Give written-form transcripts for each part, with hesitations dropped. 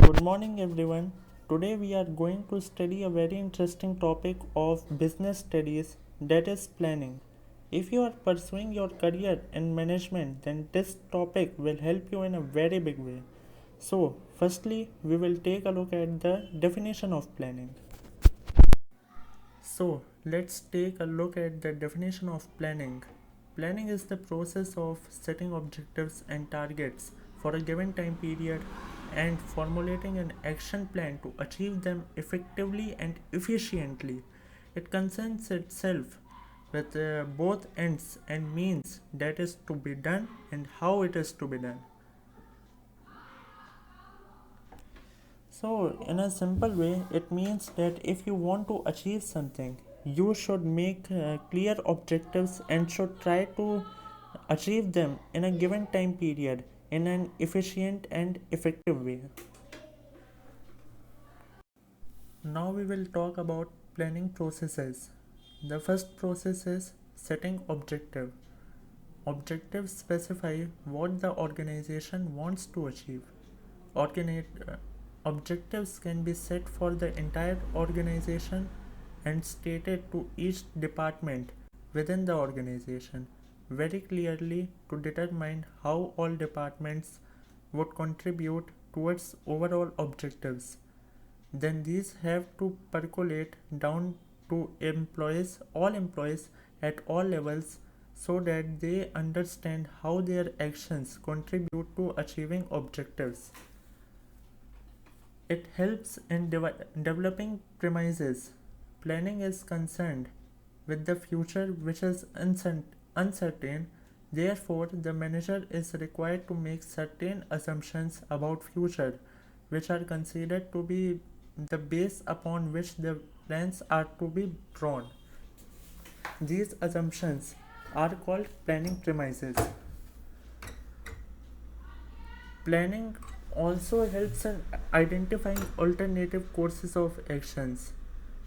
Good morning, everyone. Today we are going to study a very interesting topic of business studies, that is planning. If you are pursuing your career in management, then this topic will help you in a very big way. So, firstly, we will take a look at the definition of planning. So, let's take a look at the definition of planning. Planning is the process of setting objectives and targets for a given time period and formulating an action plan to achieve them effectively and efficiently. It concerns itself with both ends and means that is to be done and how it is to be done. So, in a simple way, it means that if you want to achieve something, you should make clear objectives and should try to achieve them in a given time period in an efficient and effective way. Now, we will talk about planning processes. The first process is setting objective. Objectives specify what the organization wants to achieve. Organi- uh, Objectives can be set for the entire organization and stated to each department within the organization very clearly to determine how all departments would contribute towards overall objectives. Then these have to percolate down to all employees at all levels, so that they understand how their actions contribute to achieving objectives. It helps in developing premises. Planning is concerned with the future which is uncertain. Therefore, the manager is required to make certain assumptions about future which are considered to be the base upon which the plans are to be drawn. These assumptions are called planning premises. Planning also helps in identifying alternative courses of actions.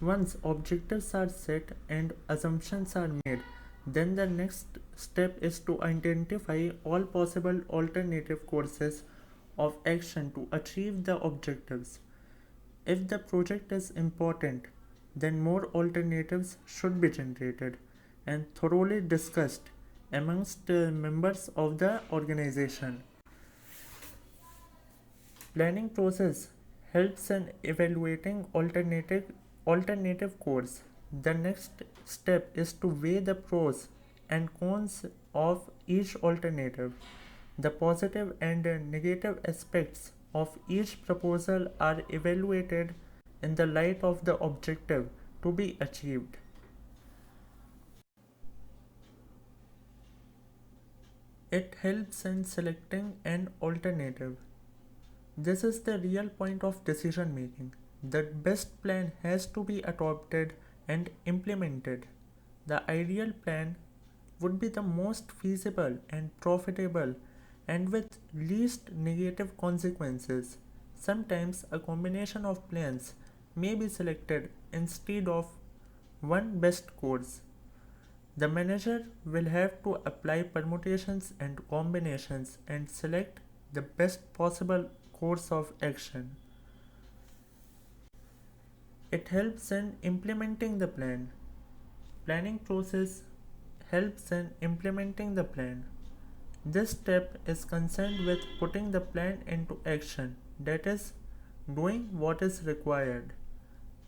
Once objectives are set and assumptions are made, then the next step is to identify all possible alternative courses of action to achieve the objectives. If the project is important, then more alternatives should be generated and thoroughly discussed amongst members of the organization. Planning process helps in evaluating alternative course. The next step is to weigh the pros and cons of each alternative. The positive and negative aspects of each proposal are evaluated in the light of the objective to be achieved. It helps in selecting an alternative. This is the real point of decision making. The best plan has to be adopted and implemented. The ideal plan would be the most feasible and profitable and with least negative consequences. Sometimes a combination of plans may be selected instead of one best course. The manager will have to apply permutations and combinations and select the best possible course of action. It helps in implementing the plan. Planning process helps in implementing the plan. This step is concerned with putting the plan into action, that is, doing what is required.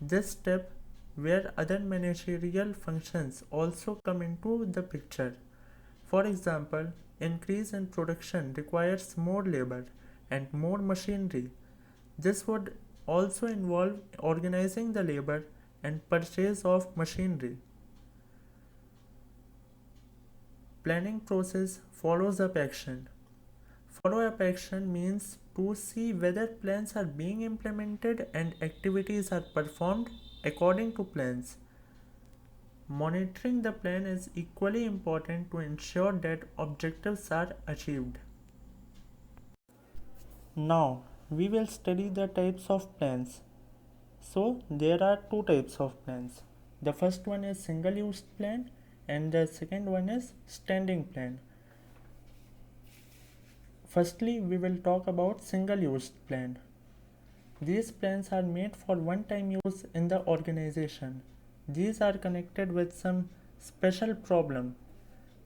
This step, where other managerial functions also come into the picture. For example, increase in production requires more labor and more machinery. This would also involve organizing the labor and purchase of machinery. Planning process follows up action. Follow up action means to see whether plans are being implemented and activities are performed according to plans. Monitoring the plan is equally important to ensure that objectives are achieved. Now, we will study the types of plans. So, there are two types of plans. The first one is single use plan and the second one is standing plan. Firstly, we will talk about single use plan. These plans are made for one-time use in the organization. These are connected with some special problem.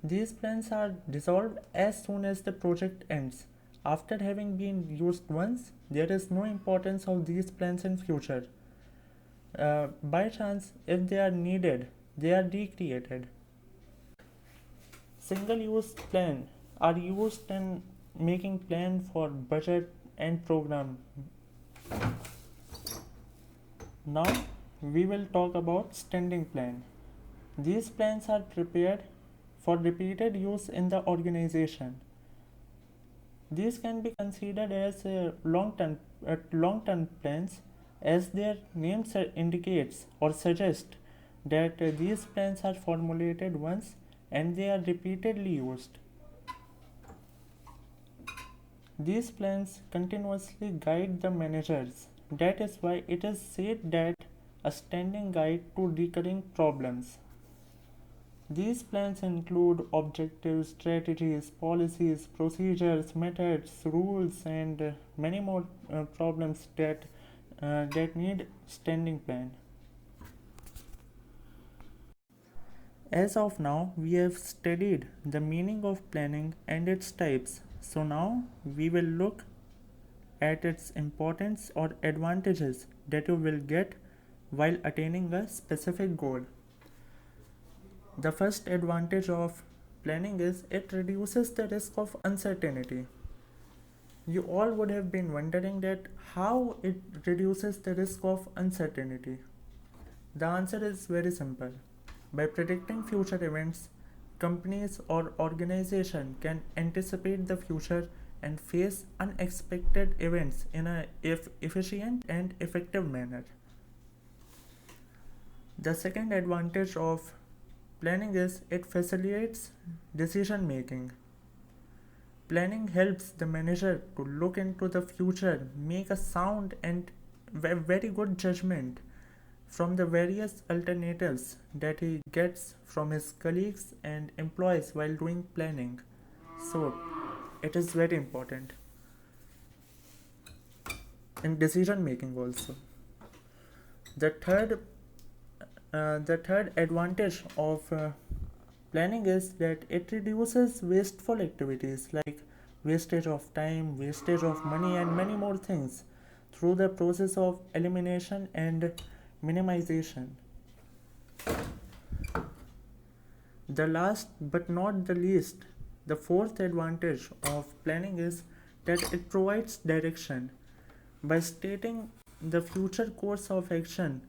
These plans are dissolved as soon as the project ends. After having been used once, there is no importance of these plans in future. By chance, if they are needed, they are recreated. Single-use plan are used in making plan for budget and program. Now we will talk about standing plan. These plans are prepared for repeated use in the organization. These can be considered as long-term plans, as their name indicates or suggests that these plans are formulated once and they are repeatedly used. These plans continuously guide the managers. That is why it is said that a standing guide to recurring problems. These plans include objectives, strategies, policies, procedures, methods, rules, and many more problems that need standing plan. As of now, we have studied the meaning of planning and its types. So now we will look at its importance or advantages that you will get while attaining a specific goal. The first advantage of planning is it reduces the risk of uncertainty. You all would have been wondering that how it reduces the risk of uncertainty. The answer is very simple. By predicting future events, companies or organizations can anticipate the future and face unexpected events in an efficient and effective manner. The second advantage of planning is it facilitates decision making. Planning helps the manager to look into the future, make a sound and very good judgment from the various alternatives that he gets from his colleagues and employees while doing planning. So, it is very important in decision making also. The third advantage of planning is that it reduces wasteful activities like wastage of time, wastage of money, and many more things through the process of elimination and minimization. The last but not the least, the fourth advantage of planning is that it provides direction. By stating the future course of action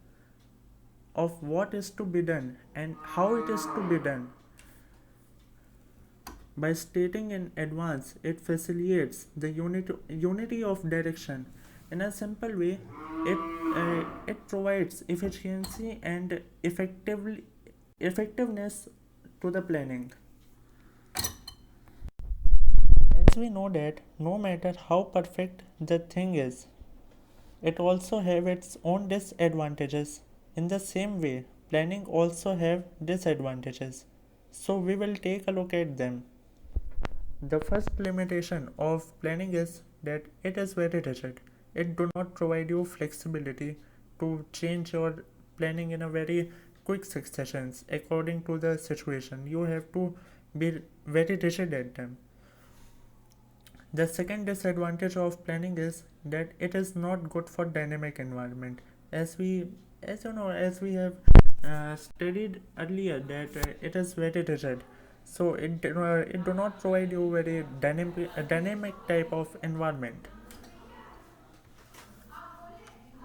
of what is to be done and how it is to be done, by stating in advance, it facilitates the unity of direction. In a simple way, it provides efficiency and effectiveness to the planning. As we know that no matter how perfect the thing is, it also have its own disadvantages. In the same way, planning also have disadvantages. So we will take a look at them. The first limitation of planning is that it is very rigid. It do not provide you flexibility to change your planning in a very quick successions according to the situation. You have to be very rigid at them. The second disadvantage of planning is that it is not good for dynamic environment. As we have studied earlier that it is very rigid, so it do not provide you very dynamic type of environment.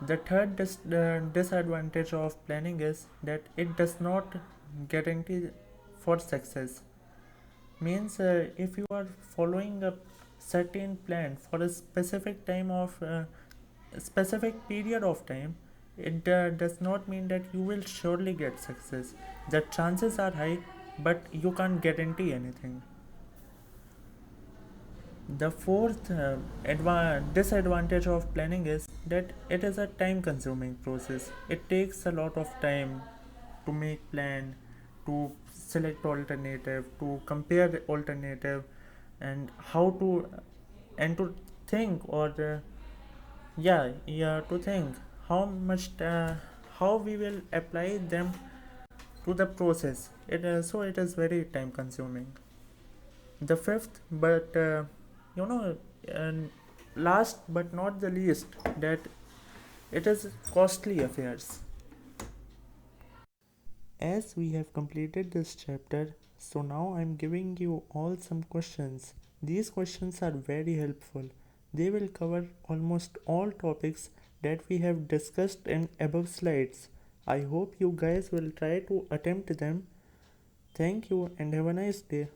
The third disadvantage of planning is that it does not guarantee for success. Means if you are following a certain plan for a specific time of specific period of time, it does not mean that you will surely get success. The chances are high, but you can't guarantee anything. The fourth disadvantage of planning is that it is a time consuming process. It takes a lot of time to make plan, to select alternative, to compare the alternative, and how to and to think or Yeah, to think how much how we will apply them to the process. It is very time consuming. The fifth, but you know, and last but not the least, that it is costly affairs. As we have completed this chapter, so now I'm giving you all some questions. These questions are very helpful. They will cover almost all topics that we have discussed in above slides. I hope you guys will try to attempt them. Thank you and have a nice day.